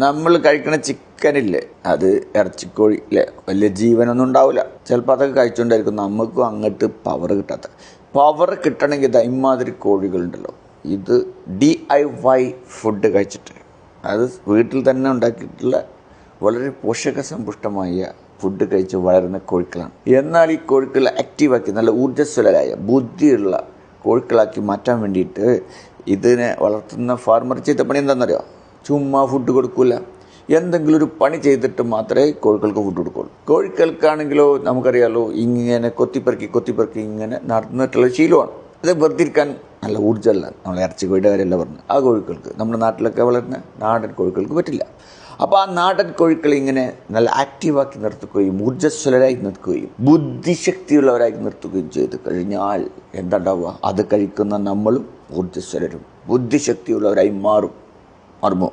നമ്മൾ കഴിക്കണ ചിക്കനില്ലേ, അത് ഇറച്ചിക്കോഴി ഇല്ലേ, വലിയ ജീവനൊന്നും ഉണ്ടാവില്ല. ചിലപ്പോൾ അതൊക്കെ കഴിച്ചുകൊണ്ടായിരിക്കും നമുക്കും അങ്ങോട്ട് പവർ കിട്ടാത്ത. പവർ കിട്ടണമെങ്കിൽ ഇമാതിരി കോഴികളുണ്ടല്ലോ, ഇത് DIY ഫുഡ് കഴിച്ചിട്ട്, അത് വീട്ടിൽ തന്നെ ഉണ്ടാക്കിയിട്ടുള്ള വളരെ പോഷകസമ്പുഷ്ടമായ ഫുഡ് കഴിച്ച് വളരുന്ന കോഴിക്കളാണ്. എന്നാൽ ഈ കോഴിക്കളെ ആക്റ്റീവാക്കി നല്ല ഊർജ്ജസ്വലരായ ബുദ്ധിയുള്ള കോഴിക്കളാക്കി മാറ്റാൻ വേണ്ടിയിട്ട് ഇതിനെ വളർത്തുന്ന ഫാർമർ ചെയ്ത പണി എന്താണെന്നറിയോ? ചുമ്മാ ഫുഡ് കൊടുക്കില്ല, എന്തെങ്കിലും ഒരു പണി ചെയ്തിട്ട് മാത്രമേ കോഴികൾക്ക് ഫുഡ് കൊടുക്കുള്ളൂ. കോഴികൾക്കാണെങ്കിലോ നമുക്കറിയാലോ, ഇങ്ങനെ കൊത്തിപ്പെറുക്കി ഇങ്ങനെ നടന്നിട്ടുള്ള ശീലമാണ്. അത് വെറുതെ ഇരിക്കാൻ നല്ല ഊർജ്ജമല്ല. നമ്മൾ ഇറച്ചി കോഴിയുടെ കാര്യമല്ല പറഞ്ഞു. ആ കോഴികൾക്ക് നമ്മുടെ നാട്ടിലൊക്കെ വളരുന്ന നാടൻ കോഴികൾക്ക് പറ്റില്ല. അപ്പോൾ ആ നാടൻ കോഴികളെ ഇങ്ങനെ നല്ല ആക്റ്റീവാക്കി നിർത്തുകയും ഊർജ്ജസ്വലരായി നിർത്തുകയും ബുദ്ധിശക്തിയുള്ളവരായി നിർത്തുകയും ചെയ്ത് കഴിഞ്ഞാൽ എന്താ ഉണ്ടാവുക? അത് കഴിക്കുന്ന നമ്മളും ഊർജ്ജസ്വലരും ബുദ്ധിശക്തിയുള്ളവരായി മാറുമോ?